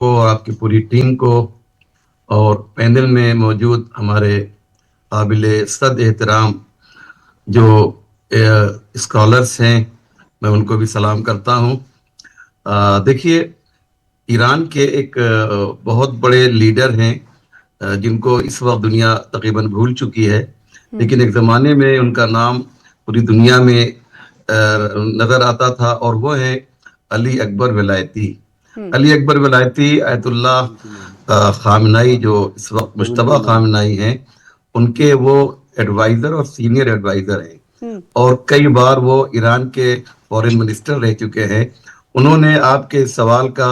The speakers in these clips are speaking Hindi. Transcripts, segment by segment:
को, आपकी पूरी टीम को और पैनल में मौजूद हमारे काबिल सद एहतराम जो स्कॉलर्स हैं, मैं उनको भी सलाम करता हूँ। देखिए, ईरान के एक बहुत बड़े लीडर हैं जिनको इस वक्त दुनिया तकरीबन भूल चुकी है, लेकिन एक ज़माने में उनका नाम पूरी दुनिया में नज़र आता था, और वो है अली अकबर विलायती। अली अकबर विलायती आयतुल्लाह खामनाई, जो इस वक्त मुश्तबा खामनाई हैं, उनके वो एडवाइज़र और सीनियर एडवाइज़र हैं, और कई बार वो ईरान के फॉरेन मिनिस्टर रह चुके हैं। उन्होंने आपके इस सवाल का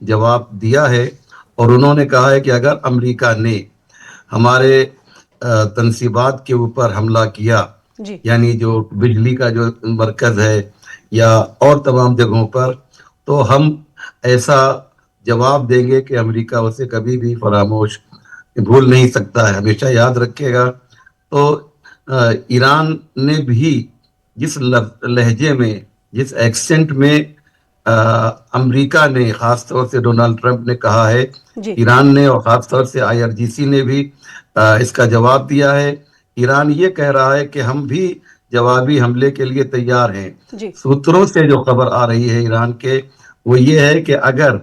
जवाब दिया है, और उन्होंने कहा है कि अगर अमेरिका ने हमारे तनसीबात के ऊपर हमला किया, यानी जो बिजली का जो मरकज है या और तमाम जगहों पर, तो हम ऐसा जवाब देंगे कि अमेरिका उसे कभी भी फरामोश भूल नहीं सकता है, हमेशा याद रखेगा। तो ईरान ने भी जिस लहजे में, जिस एक्सेंट में अमेरिका ने, खासतौर से डोनाल्ड ट्रंप ने कहा है, ईरान ने और खासतौर से आईआरजीसी ने भी इसका जवाब दिया है। ईरान ये कह रहा है कि हम भी जवाबी हमले के लिए तैयार हैं। सूत्रों से जो खबर आ रही है ईरान के, वो ये है कि अगर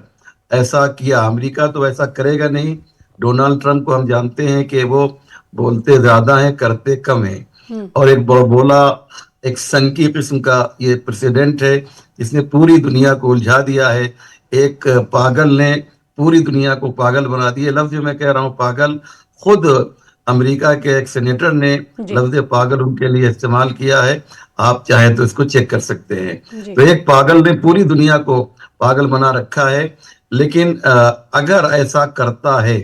ऐसा किया, अमेरिका तो ऐसा करेगा नहीं, डोनाल्ड ट्रंप को हम जानते हैं कि वो बोलते ज्यादा हैं, करते कम हैं, और एक बोला एक संकी किस्म का ये प्रेसिडेंट है जिसने पूरी दुनिया को उलझा दिया है। एक पागल ने पूरी दुनिया को पागल बना दिया। लफ्ज मैं कह रहा हूँ पागल, खुद अमेरिका के एक सेनेटर ने लफ्ज पागल उनके लिए इस्तेमाल किया है। आप चाहें तो इसको चेक कर सकते हैं। तो एक पागल ने पूरी दुनिया को पागल बना रखा है। लेकिन अगर ऐसा करता है,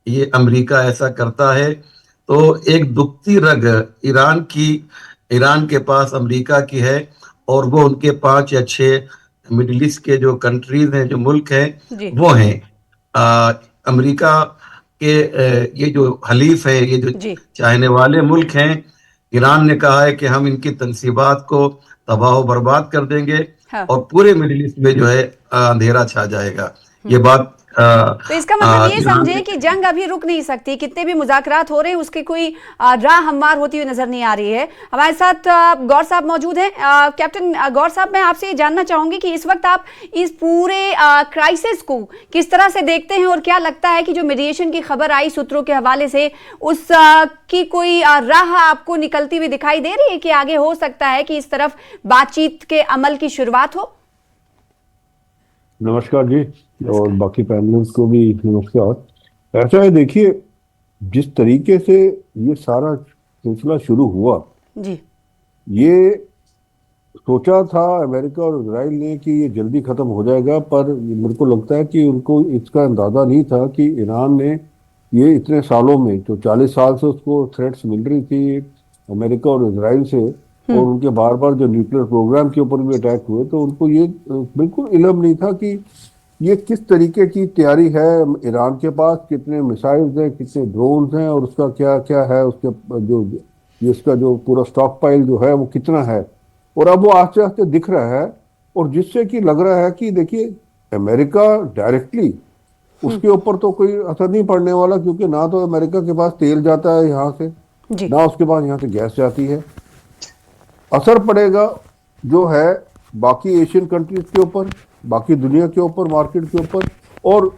ये अमेरिका ऐसा करता है, तो एक दुखती रग ईरान के पास अमेरिका की है, और वो उनके 5 या 6 मिडिल ईस्ट के जो कंट्रीज हैं, जो मुल्क हैं, वो हैं अमेरिका के ये जो हलीफ है, ये जो चाहने वाले मुल्क हैं। ईरान ने कहा है कि हम इनकी तनसीबात को तबाह बर्बाद कर देंगे, और पूरे मिडिल ईस्ट में जो है अंधेरा छा जाएगा। ये बात तो इसका मतलब ये समझे कि जंग अभी रुक नहीं सकती, कितने भी मुज़ाकरात हो रहे हैं उसकी कोई राह हमवार होती हुई नजर नहीं आ रही है। हमारे साथ गौर साहब मौजूद हैं। कैप्टन गौर साहब, मैं आपसे ये जानना चाहूंगी कि इस वक्त आप इस पूरे क्राइसिस को किस तरह से देखते हैं, और क्या लगता है कि जो मीडिएशन की खबर आई सूत्रों के हवाले से, उस की कोई राह आपको निकलती हुई दिखाई दे रही है कि आगे हो सकता है कि इस तरफ बातचीत के अमल की शुरुआत हो? नमस्कार जी, और बाकी पैनलिस्ट को भी नमस्कार। ऐसा है, देखिए, जिस तरीके से ये सारा सिलसिला शुरू हुआ जी, ये सोचा था अमेरिका और इजराइल ने कि ये जल्दी खत्म हो जाएगा, पर मेरे को लगता है कि उनको इसका अंदाजा नहीं था कि ईरान ने ये इतने सालों में, जो 40 साल से उसको थ्रेट्स मिल रही थी अमेरिका और इजराइल से, और उनके बार बार जो न्यूक्लियर प्रोग्राम के ऊपर भी अटैक हुए, तो उनको ये बिल्कुल इल्म नहीं था कि ये किस तरीके की तैयारी है ईरान के पास, कितने मिसाइल्स हैं, कितने ड्रोन्स हैं, और उसका क्या क्या है, उसके जो इसका जो पूरा स्टॉक पाइल जो है वो कितना है। और अब वो आस्ते आस्ते दिख रहा है, और जिससे कि लग रहा है कि देखिए, अमेरिका डायरेक्टली उसके ऊपर तो कोई असर नहीं पड़ने वाला, क्योंकि ना तो अमेरिका के पास तेल जाता है यहाँ से, ना उसके पास यहाँ से गैस जाती है। असर पड़ेगा जो है बाकी एशियन कंट्रीज के ऊपर, बाकी दुनिया के ऊपर, मार्केट के ऊपर। और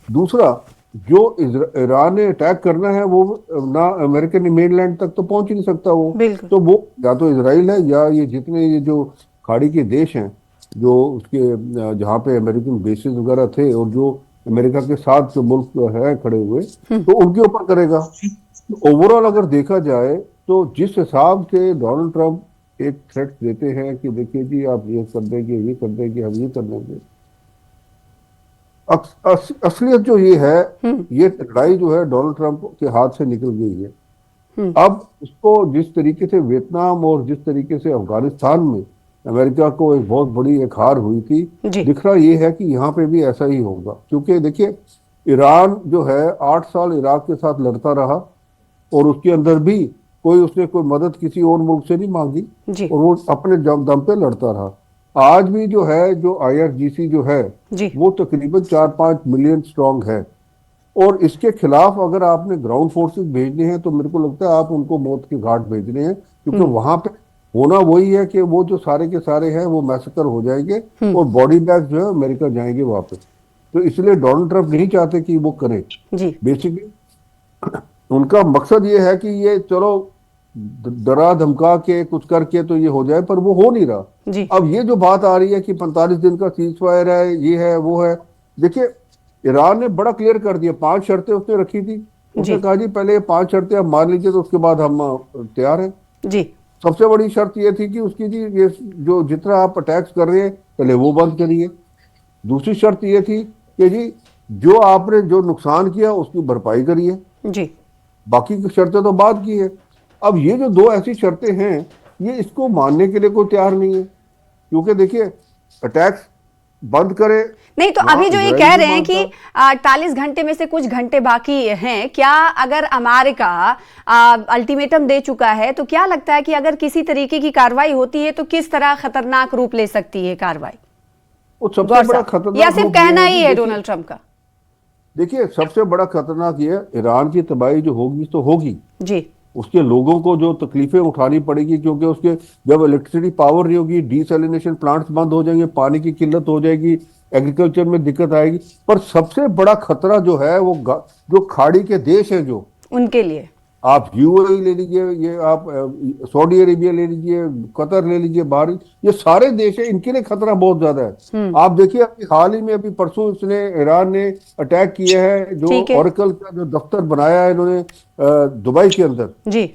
दूसरा, जो ईरान ने अटैक करना है वो ना अमेरिकन मेनलैंड तक तो पहुंच ही नहीं सकता वो, तो वो या तो इजराइल है, या ये जितने ये जो खाड़ी के देश हैं, जो उसके जहाँ पे अमेरिकन बेसिस वगैरह थे, और जो अमेरिका के साथ जो मुल्क है खड़े हुए, तो उनके ऊपर करेगा। तो ओवरऑल अगर देखा जाए, तो जिस हिसाब से डोनाल्ड ट्रंप एक थ्रेट देते हैं कि देखिए जी, आप ये कर देंगे, ये कर देंगे, हम ये कर देंगे, असलियत जो ये है, ये लड़ाई जो है डोनाल्ड ट्रंप के हाथ से निकल गई है। अब उसको जिस तरीके से वियतनाम और जिस तरीके से अफगानिस्तान में अमेरिका को एक बहुत बड़ी एक हार हुई थी, दिख रहा ये है कि यहाँ पे भी ऐसा ही होगा। क्योंकि देखिए, ईरान जो है 8 साल इराक के साथ लड़ता रहा, और उसके अंदर भी उसने कोई मदद किसी और मुल्क से नहीं मांगी, और वो अपने दम पे लड़ता रहा। आज भी जो है, जो IRGC जो है जी वो तकरीबन 4-5 मिलियन स्ट्रांग है। और इसके खिलाफ अगर आपने ग्राउंड फोर्सेस भेजने हैं तो मेरे को लगता है आप उनको मौत के घाट भेजने हैं, क्योंकि वहां पे होना वही है कि वो जो सारे के सारे हैं वो मैसेकर हो जाएंगे और बॉडी बैग जो है अमेरिका जाएंगे वापस। तो इसलिए डोनाल्ड ट्रंप नहीं चाहते कि वो करें। जी बेसिकली उनका मकसद ये है कि ये चलो डरा धमका के कुछ करके तो ये हो जाए, पर वो हो नहीं रहा। जी अब ये जो बात आ रही है कि 45 दिन का सीज फायर है, ये है वो है, देखिए ईरान ने बड़ा क्लियर कर दिया, 5 शर्तें उसने रखी थी। उसने जी कहा जी पहले ये 5 शर्तें आप मान लीजिए तो उसके बाद हम तैयार हैं। जी सबसे बड़ी शर्त ये थी कि उसकी जी ये जो जितना आप अटैक्स कर रहे हैं पहले वो बंद करिए। दूसरी शर्त ये थी कि जी जो आपने जो नुकसान किया उसकी भरपाई करिए। जी बाकी की शर्तें तो बाद की है। अब ये जो 2 ऐसी शर्तें हैं ये इसको मानने के लिए कोई तैयार नहीं है, क्योंकि देखिए अटैक्स बंद करे। नहीं तो वहां अभी जो ये इजराइल कह भी रहे हैं कि मानता 48 घंटे में से कुछ घंटे बाकी हैं, क्या अगर अमेरिका अल्टीमेटम दे चुका है तो क्या लगता है कि अगर किसी तरीके की कार्रवाई होती है तो किस तरह खतरनाक रूप ले सकती है कार्रवाई? वो सबसे गौर बड़ा साहब, खतरनाक या सिर्फ रूप ये कहना है ही कि है देखिए डोनाल्ड ट्रंप का? देखिए सबसे बड़ा खतरनाक ये है, ईरान की तबाही जो होगी तो होगी, जी उसके लोगों को जो तकलीफें उठानी पड़ेगी, क्योंकि उसके जब इलेक्ट्रिसिटी पावर नहीं होगी, डीसैलिनेशन प्लांट्स बंद हो जाएंगे, पानी की किल्लत हो जाएगी, एग्रीकल्चर में दिक्कत आएगी। पर सबसे बड़ा खतरा जो है वो जो खाड़ी के देश हैं, जो उनके लिए आप UAE ले लीजिए, ये आप सऊदी अरेबिया ले लीजिए, कतर ले लीजिए, बाहर ये सारे देश हैं, इनके लिए खतरा बहुत ज्यादा है। आप देखिए अभी हाल ही में अभी परसों इसने ईरान ने अटैक किया है जो ठीक है ओरेकल का जो दफ्तर बनाया है इन्होंने दुबई के अंदर, जी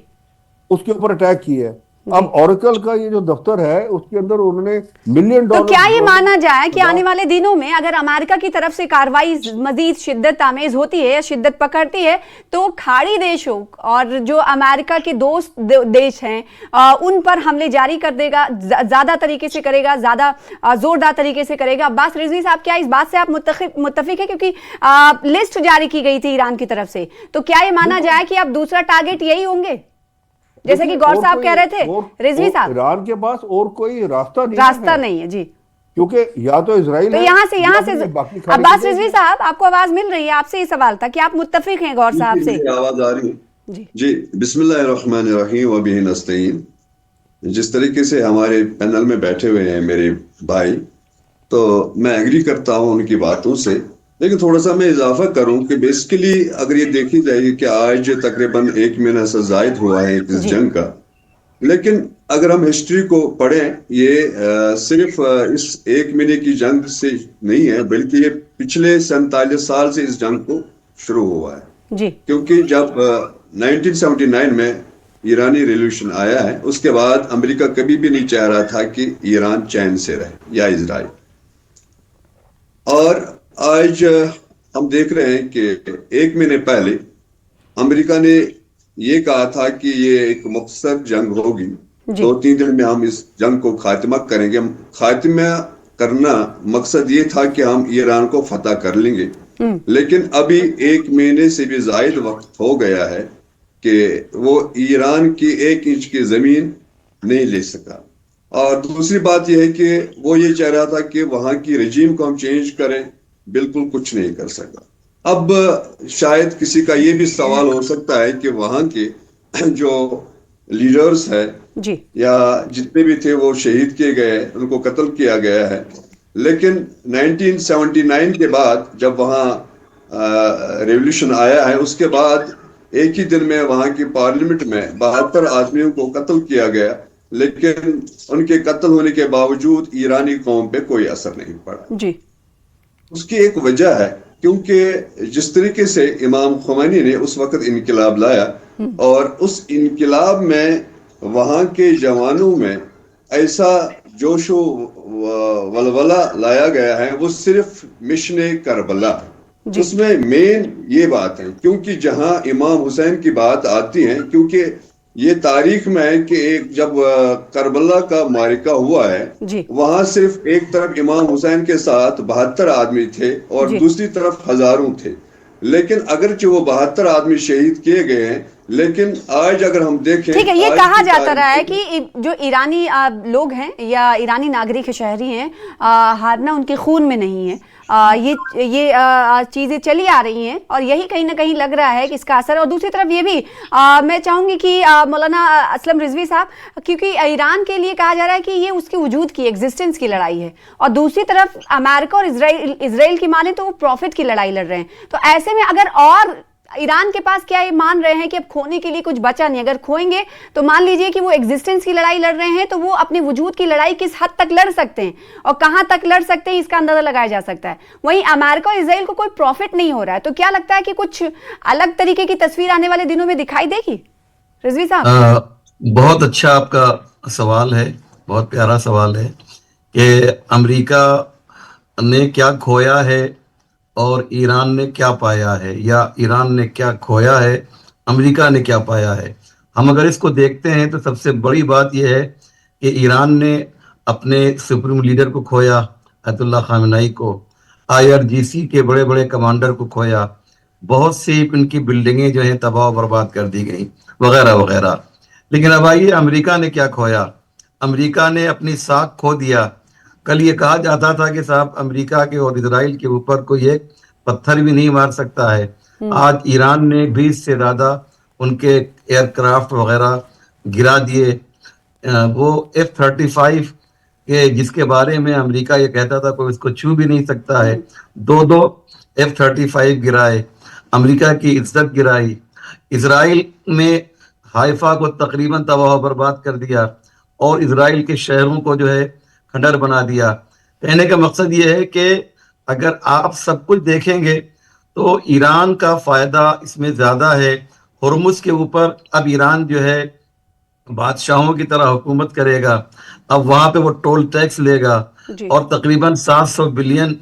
उसके ऊपर अटैक किया है। जी अब ओरेकल का ये जो दफ्तर है उसके अंदर उन्होंने मिलियन तो क्या ये डॉलर माना जाए कि आने वाले दिनों में अगर अमेरिका की तरफ से कार्रवाई मजीद शिद्दत आमेज होती है या शिद्दत पकड़ती है तो खाड़ी देशों और जो अमेरिका के दोस्त देश हैं उन पर हमले जारी कर देगा, ज्यादा तरीके से करेगा, ज्यादा जोरदार तरीके से करेगा? अब्बास रिजवी साहब, क्या इस बात से आप मुत्तफिक है? क्योंकि लिस्ट जारी की गई थी ईरान की तरफ से, तो क्या ये माना जाए कि अब दूसरा टारगेट यही होंगे जैसे कि गौर साहब कह रहे थे? रिजवी साहब, ईरान के पास और कोई रास्ता नहीं है जी, क्योंकि या तो इजराइल तो है, यहाँ से अब्बास रिजवी है। साहब आपको आवाज मिल रही है? आपसे ये सवाल था कि आप मुत्तफिक हैं गौर साहब से? आवाज आ रही है जी जी। बिस्मिल्लाहिर्रहमानिर्रहीम व बिही नस्तईन। जिस तरीके से हमारे पैनल में बैठे हुए हैं मेरे भाई, तो मैं एग्री करता हूं उनकी बातों से, लेकिन थोड़ा सा मैं इजाफा करूं कि बेसिकली अगर ये देखी जाए कि आज तकरीबन 1 महीना से जायद हुआ है इस जंग का, लेकिन अगर हम हिस्ट्री को पढ़ें, ये सिर्फ इस 1 महीने की जंग से नहीं है, बल्कि ये पिछले 47 साल से इस जंग को शुरू हुआ है जी क्योंकि जब 1979 में ईरानी रेवोल्यूशन आया है, उसके बाद अमेरिका कभी भी नहीं चाह रहा था कि ईरान चैन से रहे या इजराइल। और आज हम देख रहे हैं कि 1 महीने पहले अमेरिका ने ये कहा था कि ये एक मुख्तसर जंग होगी, 2-3 दिन में हम इस जंग को खात्मा करेंगे। खात्मा करना मकसद ये था कि हम ईरान को फतह कर लेंगे, लेकिन अभी 1 महीने से भी जायद वक्त हो गया है कि वो ईरान की 1 इंच की जमीन नहीं ले सका। और दूसरी बात यह है कि वो ये चाह रहा था कि वहां की रजीम को हम चेंज करें, बिल्कुल कुछ नहीं कर सका। अब शायद किसी का ये भी सवाल हो सकता है कि वहां के जो लीडर्स है जी या जितने भी थे वो शहीद किए गए, उनको कत्ल किया गया है, लेकिन 1979 के बाद जब वहाँ रेवोल्यूशन आया है, उसके बाद एक ही दिन में वहाँ की पार्लियामेंट में 72 आदमियों को कत्ल किया गया, लेकिन उनके कत्ल होने के बावजूद ईरानी कौम पे कोई असर नहीं पड़ा जी। उसकी एक वजह है क्योंकि जिस तरीके से इमाम खुमैनी ने उस वक्त इनकलाब लाया और उस इनकलाब में वहां के जवानों में ऐसा जोशो वलवला लाया गया है, वो सिर्फ मिशन करबला, उसमें मेन ये बात है। क्योंकि जहां इमाम हुसैन की बात आती है, क्योंकि ये तारीख में है कि एक जब करबला का मारिका हुआ है, वहां सिर्फ एक तरफ इमाम हुसैन के साथ 72 आदमी थे और दूसरी तरफ हजारों थे, लेकिन अगरचे वो 72 आदमी शहीद किए गए हैं, लेकिन आज अगर हम देखें, ठीक है, ये आज कहा की जाता रहा है तारीख में, कि जो ईरानी लोग हैं या ईरानी नागरिक शहरी हैं, हारना उनके खून में नहीं है। ये चीजें चली आ रही हैं और यही कहीं ना कहीं लग रहा है कि इसका असर है। और दूसरी तरफ ये भी मैं चाहूंगी कि मौलाना असलम रिजवी साहब, क्योंकि ईरान के लिए कहा जा रहा है कि ये उसके वजूद की, एग्जिस्टेंस की लड़ाई है, और दूसरी तरफ अमेरिका और इसराइल की माने तो वो प्रॉफिट की लड़ाई लड़ रहे हैं। तो ऐसे में अगर, और ईरान के पास क्या ये मान रहे हैं कि अब खोने के लिए कुछ बचा नहीं, अगर खोएंगे तो मान लीजिए कि वो एग्जिस्टेंस की लड़ाई लड़ रहे हैं, तो वो अपने वजूद की लड़ाई किस हद तक लड़ सकते हैं और कहां तक लड़ सकते हैं, इसका अंदाजा लगाया जा सकता है। वहीं अमेरिका और इसराइल को कोई प्रॉफिट नहीं हो रहा है, तो क्या लगता है कि कुछ अलग तरीके की तस्वीर आने वाले दिनों में दिखाई देगी? रिजवी साहब, बहुत अच्छा आपका सवाल है, बहुत प्यारा सवाल है कि अमेरिका ने क्या खोया है और ईरान ने क्या पाया है, या ईरान ने क्या खोया है, अमेरिका ने क्या पाया है। हम अगर इसको देखते हैं तो सबसे बड़ी बात यह है कि ईरान ने अपने सुप्रीम लीडर को खोया, अयतुल्लाह खामेनी को, IRGC के बड़े बड़े कमांडर को खोया, बहुत सी इनकी बिल्डिंगें जो हैं तबाह बर्बाद कर दी गई, वगैरह वगैरह। लेकिन अब आइए अमेरिका ने क्या खोया। अमेरिका ने अपनी साख खो दिया। कल ये कहा जाता था कि साहब अमेरिका के और इजराइल के ऊपर कोई एक पत्थर भी नहीं मार सकता है। आज ईरान ने 20 से ज्यादा उनके एयरक्राफ्ट वगैरह गिरा दिए। वो F-35 के, जिसके बारे में अमेरिका ये कहता था कोई इसको छू भी नहीं सकता है, दो F-35 गिराए, अमेरिका की इज्जत गिराई। इजराइल में हाइफा को तकरीबन तबाह बर्बाद कर दिया और इजराइल के शहरों को जो है खंडर बना दिया। कहने का मकसद ये है कि अगर आप सब कुछ देखेंगे तो ईरान का फायदा इसमें ज्यादा है। हुर्मुज के ऊपर अब ईरान जो है बादशाहों की तरह हुकूमत करेगा। अब वहां पे वो टोल टैक्स लेगा और तकरीबन 700 बिलियन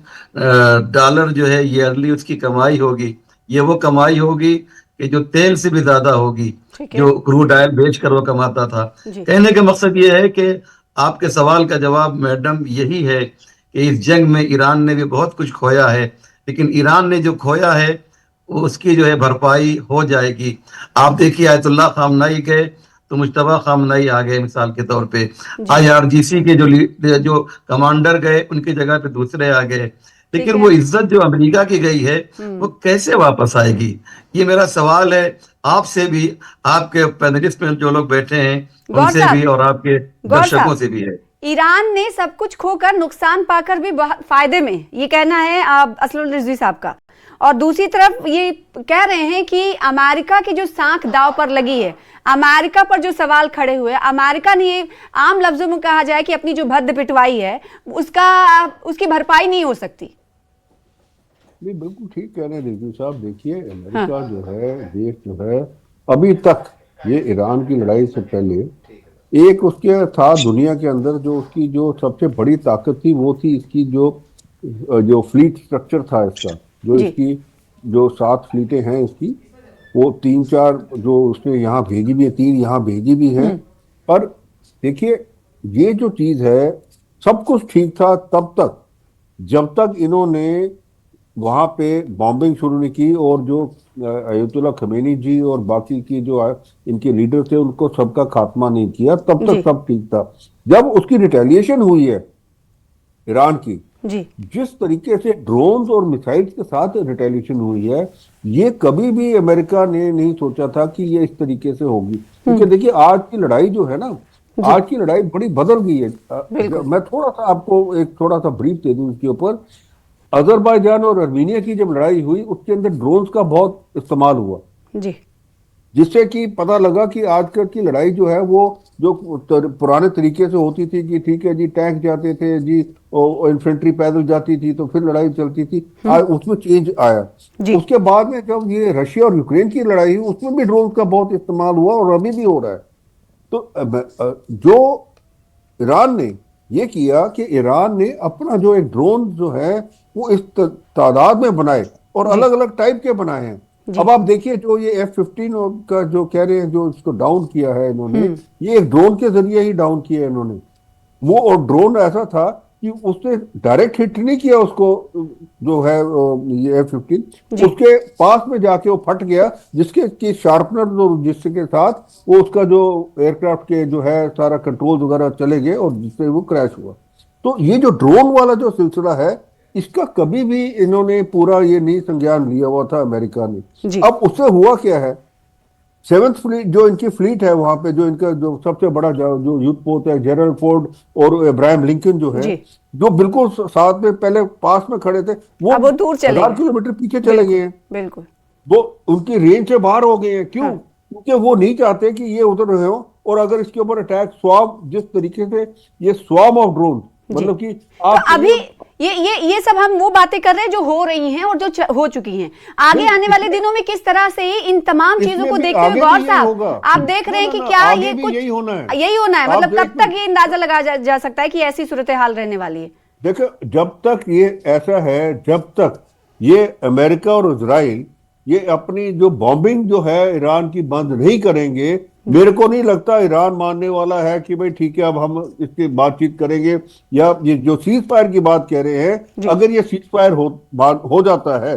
डॉलर जो है ईयरली उसकी कमाई होगी। ये वो कमाई होगी कि जो तेल से भी ज्यादा होगी, जो क्रूड ऑयल बेचकर वो कमाता था। कहने का मकसद ये है कि आपके सवाल का जवाब मैडम यही है कि इस जंग में ईरान ने भी बहुत कुछ खोया है, लेकिन ईरान ने जो खोया है उसकी जो है भरपाई हो जाएगी। आप देखिए आयतुल्लाह खामनाई गए तो मुश्तबा खामनाई आ गए मिसाल के तौर पे, IRGC के जो कमांडर गए उनकी जगह पे दूसरे आ गए, लेकिन वो इज्जत जो अमेरिका की गई है वो कैसे वापस आएगी, ये मेरा सवाल है आपसे भी, आपके पैनलिस्ट में जो लोग बैठे हैं उनसे भी और आपके दर्शकों से भी है। ईरान ने सब कुछ खोकर, नुकसान पाकर भी फायदे में, ये कहना है असलम रिजवी साहब का। और दूसरी तरफ ये कह रहे हैं कि अमेरिका की जो साख दाव पर लगी है, अमेरिका पर जो सवाल खड़े हुए, अमेरिका ने ये आम लफ्जों में कहा जाए कि अपनी जो भद्द पिटवाई है उसकी भरपाई नहीं हो सकती। नहीं, बिल्कुल ठीक कह रहे हैं रिजवी साहब। देखिए अमेरिका जो है, देश जो है, अभी तक ये ईरान की लड़ाई से पहले एक उसके था दुनिया के अंदर, जो उसकी जो सबसे बड़ी ताकत थी वो थी इसकी जो फ्लीट स्ट्रक्चर था इसका, जो इसकी जो 7 फ्लीटें हैं इसकी, वो 3-4 जो उसने यहाँ भेजी भी है, 3 यहाँ भेजी भी है। पर देखिए ये जो चीज है, सब कुछ ठीक था तब तक जब तक इन्होंने वहां पे बॉम्बिंग शुरू नहीं की और जो अयतुल्लाह खमेनी जी और बाकी की जो इनके लीडर थे उनको सबका खात्मा नहीं किया, तब तक सब ठीक था। जब उसकी रिटेलिएशन हुई है ईरान की, जिस तरीके से ड्रोन्स और मिसाइल्स के साथ रिटेलिएशन हुई है, ये कभी भी अमेरिका ने नहीं सोचा था कि ये इस तरीके से होगी। क्योंकि देखिए आज की लड़ाई जो है ना, आज की लड़ाई बड़ी बदल गई है। मैं थोड़ा सा आपको एक थोड़ा सा ब्रीफ दे दूं इसके ऊपर। अजरबैजान और अर्मीनिया की जब लड़ाई हुई उसके अंदर ड्रोन्स का बहुत इस्तेमाल हुआ जी, जिससे कि पता लगा कि आजकल की लड़ाई जो है वो जो पुराने तरीके से होती थी कि ठीक है जी टैंक जाते थे जी, इन्फेंट्री पैदल जाती थी तो फिर लड़ाई चलती थी, आज उसमें चेंज आया। उसके बाद में जब ये रशिया और यूक्रेन की लड़ाई हुई उसमें भी ड्रोन का बहुत इस्तेमाल हुआ और अभी भी हो रहा है। तो जो ईरान ने ये किया कि ईरान ने अपना जो एक ड्रोन जो है वो इस तादाद में बनाए और अलग अलग टाइप के बनाए हैं। अब आप देखिए जो ये F-15 का जो कह रहे हैं जो इसको डाउन किया है इन्होंने, ये एक ड्रोन के जरिए ही डाउन किया है इन्होंने। वो और ड्रोन ऐसा था कि उसने डायरेक्ट हिट नहीं किया उसको, जो है ये F-15, जी। उसके पास में जाके वो फट गया, जिसके की शार्पनर जो जिसके साथ वो उसका जो एयरक्राफ्ट के जो है सारा कंट्रोल वगैरह चले गए और जिससे वो क्रैश हुआ। तो ये जो ड्रोन वाला जो सिलसिला है, इसका कभी भी इन्होंने पूरा ये नहीं संज्ञान लिया हुआ था अमेरिका ने। जी। अब उससे हुआ क्या है, सेवेंथ फ्लीट जो इनकी फ्लीट है वहां पे, जो इनका जो सबसे बड़ा जो युद्धपोत है, जेरल फोर्ड और इब्राहिम लिंकन जो है, जी। जो बिल्कुल साथ में पहले पास में खड़े थे, अब वो दूर चले 1000 गए। किलोमीटर पीछे चले गए हैं। बिल्कुल। वो उनकी रेंज से बाहर हो गए हैं। क्यों? हाँ। क्योंकि वो नहीं चाहते कि ये उधर रहे हो, और अगर इसके ऊपर अटैक स्वाम, जिस तरीके से ये स्वाम ऑफ ड्रोन, मतलब कि तो आप अभी ये सब हम वो बातें कर रहे हैं जो हो रही हैं और जो हो चुकी हैं। आगे आने वाले दिनों में किस तरह से इन तमाम चीजों को देखते हुए गौर साहब आप देख रहे हैं कि क्या ये कुछ यही होना है, यही होना है, मतलब कब देखिए। तक ये अंदाजा लगाया जा सकता है कि ऐसी सूरत हाल रहने वाली है? देखो, जब तक ये ऐसा है, जब तक ये अमेरिका और इजराइल ये अपनी जो बॉम्बिंग जो है ईरान की बंद नहीं करेंगे, मेरे को नहीं लगता ईरान मानने वाला है कि भाई ठीक है अब हम इसकी बातचीत करेंगे। या ये जो सीज फायर की बात कह रहे हैं, अगर ये सीज फायर हो जाता है,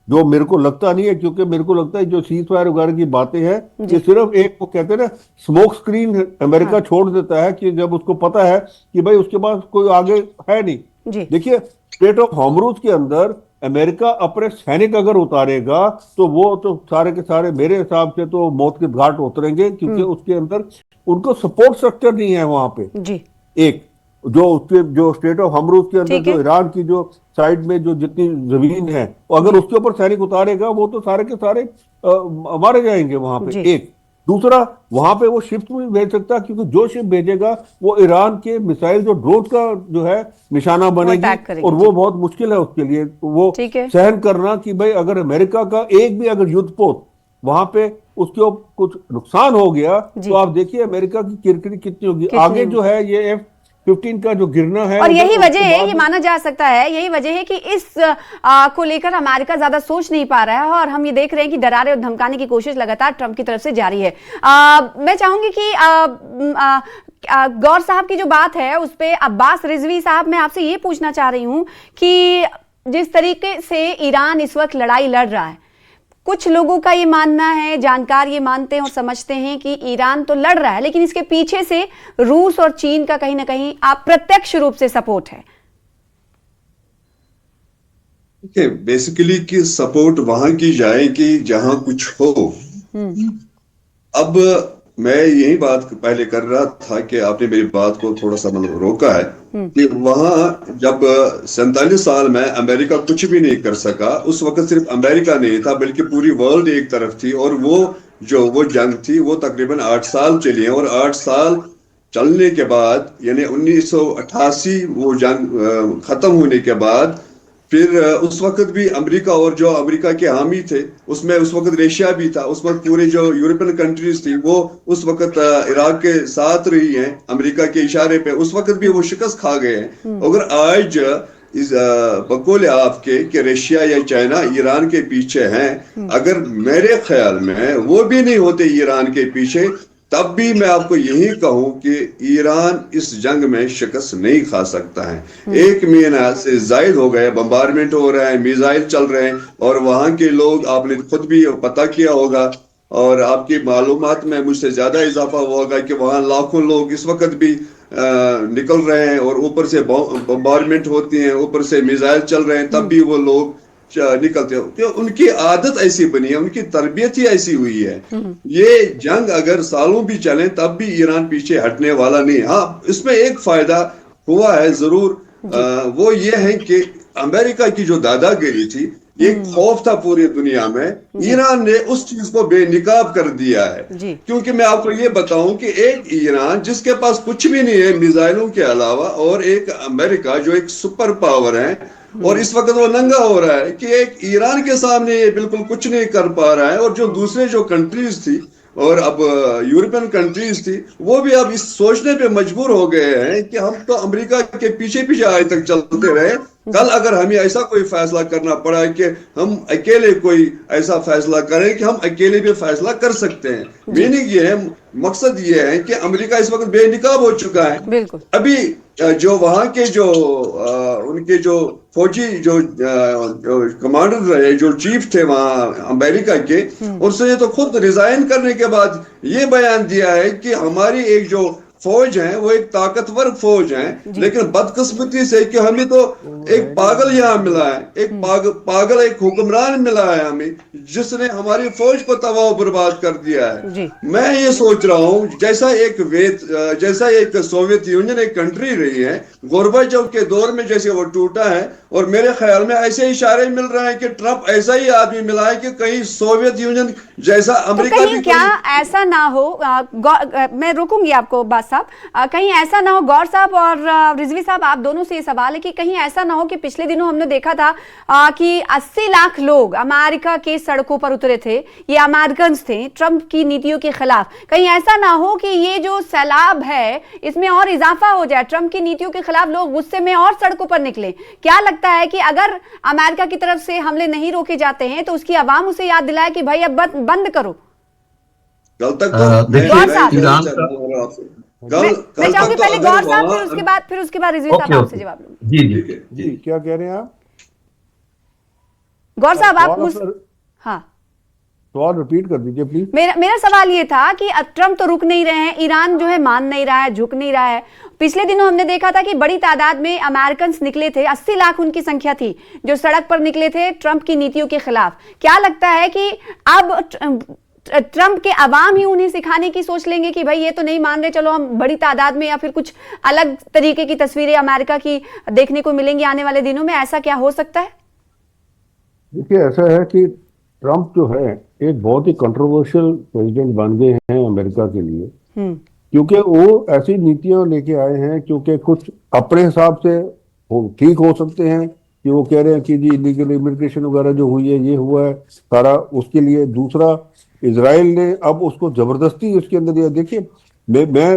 जो मेरे को लगता नहीं है, क्योंकि मेरे को लगता है जो सीज फायर वगैरह की बातें हैं, ये सिर्फ एक, वो कहते हैं ना, स्मोक स्क्रीन अमेरिका छोड़ देता है, कि जब उसको पता है कि भाई उसके पास कोई आगे है नहीं। देखिए, स्टेट ऑफ हॉर्मुज़ के अंदर अमेरिका अपने सैनिक अगर उतारेगा तो वो तो सारे के सारे मेरे हिसाब से तो मौत के घाट उतरेंगे, क्योंकि उसके अंदर उनको सपोर्ट स्ट्रक्चर नहीं है वहां पे। जी। एक जो उसके जो स्टेट ऑफ हॉर्मुज़ के अंदर जो ईरान की जो साइड में जो जितनी जमीन है, अगर उसके ऊपर सैनिक उतारेगा, वो तो सारे के सारे मारे जाएंगे वहां पे। एक दूसरा, वहां पे वो शिप भी भेज सकता, क्योंकि जो शिप भेजेगा वो ईरान के मिसाइल जो ड्रोन का जो है निशाना बनेगी, और वो बहुत मुश्किल है उसके लिए वो सहन करना कि भाई अगर अमेरिका का एक भी अगर युद्धपोत वहां पे उसके कुछ नुकसान हो गया, तो आप देखिए अमेरिका की किरकिरी कितनी होगी। आगे जो है ये F-15 का जो गिरना है, और यही वजह है, ये माना जा सकता है, यही वजह है कि इस को लेकर अमेरिका ज्यादा सोच नहीं पा रहा है, और हम ये देख रहे हैं कि डराने और धमकाने की कोशिश लगातार ट्रंप की तरफ से जारी है। मैं चाहूंगी कि गौर साहब की जो बात है उस पे अब्बास रिजवी साहब, मैं आपसे ये पूछना चाह रही हूं कि जिस तरीके से ईरान इस वक्त लड़ाई लड़ रहा है, कुछ लोगों का ये मानना है, जानकार ये मानते हैं और समझते हैं कि ईरान तो लड़ रहा है, लेकिन इसके पीछे से रूस और चीन का कहीं ना कहीं अप्रत्यक्ष रूप से सपोर्ट है। बेसिकली कि सपोर्ट वहां की जाएगी जहां कुछ हो। अब मैं यही बात पहले कर रहा था कि आपने मेरी बात को थोड़ा सा मतलब रोका है कि वहां जब 47 साल में अमेरिका कुछ भी नहीं कर सका, उस वक्त सिर्फ अमेरिका नहीं था बल्कि पूरी वर्ल्ड एक तरफ थी, और वो जंग थी वो तकरीबन 8 साल चली है। और 8 साल चलने के बाद यानी 1988 वो जंग खत्म होने के बाद फिर उस वक्त भी अमेरिका और जो अमेरिका के हामी थे उसमें उस वक्त रशिया भी था, उस वक्त पूरे जो यूरोपियन कंट्रीज थी वो उस वक्त इराक के साथ रही हैं अमेरिका के इशारे पे, उस वक्त भी वो शिकस्त खा गए हैं। अगर आज इस बकौल आपके कि रशिया या चाइना ईरान के पीछे हैं, अगर मेरे ख्याल में वो भी नहीं होते ईरान के पीछे, तब भी मैं आपको यही कहूं कि ईरान इस जंग में शिकस्त नहीं खा सकता है। 1 महीना से जायद हो गए, बम्बारमेंट हो रहा है, मिसाइल चल रहे हैं, और वहां के लोग, आपने खुद भी पता किया होगा और आपकी मालूमात में मुझसे ज्यादा इजाफा होगा कि वहां लाखों लोग इस वक्त भी निकल रहे हैं, और ऊपर से बम्बारमेंट होती है, ऊपर से मिसाइल चल रहे हैं, तब भी वो लोग निकलते हो। तो उनकी आदत ऐसी बनी है, उनकी तरबियत ही ऐसी हुई है। ये जंग अगर सालों भी चले तब भी ईरान पीछे हटने वाला नहीं। हाँ, इसमें एक फायदा हुआ है जरूर, वो ये है कि अमेरिका की जो दादागिरी थी, एक खौफ था पूरी दुनिया में, ईरान ने उस चीज को बेनिकाब कर दिया है। क्योंकि मैं आपको ये बताऊं कि एक ईरान जिसके पास कुछ भी नहीं है मिसाइलों के अलावा, और एक अमेरिका जो एक सुपर पावर है, और इस वक्त वो नंगा हो रहा है कि एक ईरान के सामने ये बिल्कुल कुछ नहीं कर पा रहा है, और जो दूसरे जो कंट्रीज थी और अब यूरोपियन कंट्रीज थी वो भी अब इस सोचने पे मजबूर हो गए हैं कि हम तो अमेरिका के पीछे पीछे आज तक चलते रहे, कल अगर हमें ऐसा कोई फैसला करना पड़ा है कि हम अकेले कोई ऐसा फैसला करें कि हम अकेले भी फैसला कर सकते हैं, मीनिंग ये है, मकसद ये है कि अमेरिका इस वक्त बेनकाब हो चुका है। बिल्कुल। अभी जो वहां के जो उनके जो फौजी जो कमांडर रहे, जो चीफ थे वहां अमेरिका के, उसने तो खुद रिजाइन करने के बाद ये बयान दिया है कि हमारी एक जो फौज है वो एक ताकतवर फौज है, लेकिन बदकिस्मती से कि हमें तो एक पागल यहाँ मिला है, एक पागल एक हुक्मरान मिला है हमें, जिसने हमारी फौज को तबाह बर्बाद कर दिया है। मैं ये सोच रहा हूँ जैसा एक सोवियत यूनियन एक कंट्री रही है, गोरबाचोव के दौर में जैसे वो टूटा है, और मेरे ख्याल में ऐसे इशारे मिल रहे हैं कि ट्रंप ऐसा ही आदमी मिला है कि कहीं सोवियत यूनियन जैसा अमेरिका तो कहीं क्या ऐसा ना हो, मैं रोकूंगी आपको बात साहब, कहीं ऐसा ना हो, गौर साहब और रिजवी साहब आप दोनों से ये सवाल है कि कहीं ऐसा ना हो कि पिछले दिनों हमने देखा था कि 80 लाख लोग अमेरिका के सड़कों पर उतरे थे, ये अमेरिकन थे ट्रंप की नीतियों के खिलाफ। कहीं ऐसा ना हो कि ये जो सैलाब है इसमें और इजाफा हो जाए, ट्रंप की नीतियों के खिलाफ लोग गुस्से में और सड़कों पर निकले। क्या लगता है कि अगर अमेरिका की तरफ से हमले नहीं रोके जाते हैं तो उसकी आवाम उसे याद दिलाए कि भाई अब बंद करो? कल तक मैं चाहूंगी पहले गौर साहब, फिर उसके बाद रिजवी साहब आपसे जवाब लूंगी। जी क्या कह रहे हैं आप? गौर साहब आप हाँ सवाल रिपीट कर दीजिए प्लीज। मेरा सवाल ये था कि ट्रंप तो रुक नहीं रहे हैं, ईरान जो है मान नहीं रहा है, झुक नहीं रहा है। पिछले दिनों हमने देखा था कि बड़ी तादाद में अमेरिकन निकले थे, 80 लाख उनकी संख्या थी जो सड़क पर निकले थे ट्रंप की नीतियों के खिलाफ। क्या लगता है कि अब ट्रंप के अवाम ही उन्हें सिखाने की सोच लेंगे कि भाई ये तो नहीं मान रहे, चलो हम बड़ी तादाद में, या फिर कुछ अलग तरीके की तस्वीरें अमेरिका की देखने को मिलेंगी आने वाले दिनों में? ऐसा क्या हो सकता है? देखिए ऐसा है कि ट्रंप जो है एक बहुत ही कंट्रोवर्शियल प्रेसिडेंट बन गए हैं अमेरिका के लिए, क्योंकि वो ऐसी नीतियां लेके आए हैं क्योंकि कुछ अपने हिसाब से ठीक हो सकते हैं कि वो कह रहे हैं कि जी इलीगल इमिग्रेशन वगैरह जो हुई है, ये हुआ है सारा, उसके लिए। दूसरा, इजराइल ने अब उसको जबरदस्ती उसके अंदर दिया। देखिए मैं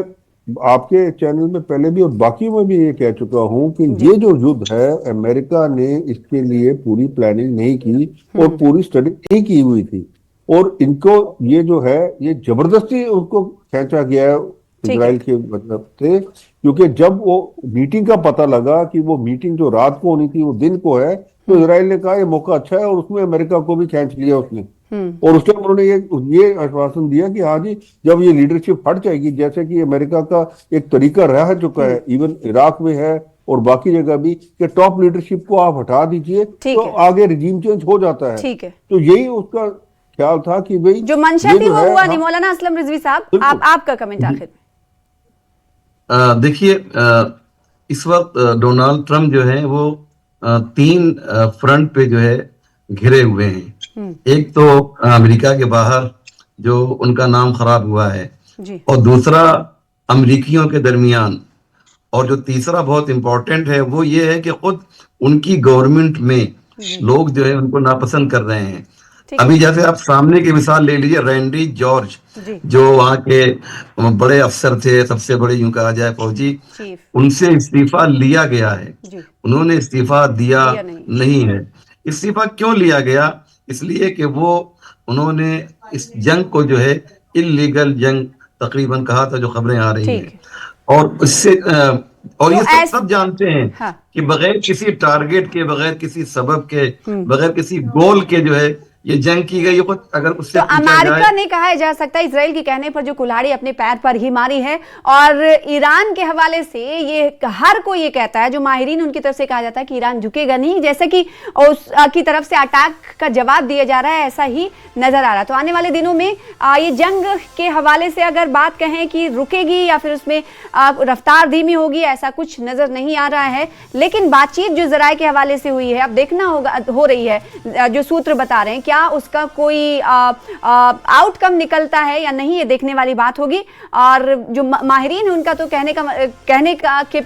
आपके चैनल में पहले भी और बाकी में भी ये कह चुका हूं कि ये जो युद्ध है, अमेरिका ने इसके लिए पूरी प्लानिंग नहीं की और पूरी स्टडी नहीं की हुई थी, और इनको ये जो है ये जबरदस्ती उनको खींचा गया है इजराइल के मतलब से, क्योंकि जब वो मीटिंग का पता लगा कि वो मीटिंग जो रात को होनी थी वो दिन को है, तो इजराइल ने कहा ये मौका अच्छा है, और उसमें अमेरिका को भी खींच लिया उसने। और उस टाइम उन्होंने ये आश्वासन दिया कि हाँ जी जब ये लीडरशिप हट जाएगी, जैसे कि अमेरिका का एक तरीका रह चुका है, इवन इराक में है और बाकी जगह भी, कि टॉप लीडरशिप को आप हटा दीजिए तो आगे रिजीम चेंज हो जाता है। ठीक है, तो यही उसका ख्याल था कि भाई जो मंशा थी वो हुआ नहीं। मौलाना असलम रिजवी साहब, आपका कमेंट आखिर में। देखिए इस वक्त डोनाल्ड ट्रंप जो है वो 3 फ्रंट पे जो है घिरे हुए हैं। एक तो अमेरिका के बाहर जो उनका नाम खराब हुआ है, और दूसरा अमेरिकियों के दरमियान, और जो तीसरा बहुत इंपॉर्टेंट है वो ये है कि खुद उनकी गवर्नमेंट में लोग जो है उनको नापसंद कर रहे हैं। अभी जैसे आप सामने की मिसाल ले लीजिए, रैंडी जॉर्ज जो वहाँ के बड़े अफसर थे, सबसे बड़े यूं कहा जाए फौजी, उनसे इस्तीफा लिया गया है। उन्होंने इस्तीफा दिया नहीं है। इस्तीफा क्यों लिया गया? इसलिए कि वो उन्होंने इस जंग को जो है इल्लीगल जंग तकरीबन कहा था, जो खबरें आ रही हैं, और उससे और तो ये सब जानते हैं कि बगैर किसी टारगेट के, बगैर किसी सबब के, बगैर किसी गोल के जो है ये जंग की गई। अगर उससे तो अमेरिका ने कहा जा सकता है इजराइल के कहने पर जो कुल्हाड़ी अपने पैर पर ही मारी है, और ईरान के हवाले से ये हर कोई ये कहता है, जो माहिरीन उनकी तरफ से कहा जाता है कि ईरान झुकेगा नहीं, जैसे कि उसकी तरफ से अटैक का जवाब दिया जा रहा है, ऐसा ही नजर आ रहा है। तो आने वाले दिनों में ये जंग के हवाले से अगर बात कहें कि रुकेगी या फिर उसमें रफ्तार धीमी होगी, ऐसा कुछ नजर नहीं आ रहा है। लेकिन बातचीत जो जराये के हवाले से हुई है, अब देखना होगा, हो रही है, जो सूत्र बता रहे हैं क्या उसका कोई आउटकम निकलता है या नहीं, ये देखने वाली बात होगी। और जो माहिरीन उनका तो कहने का के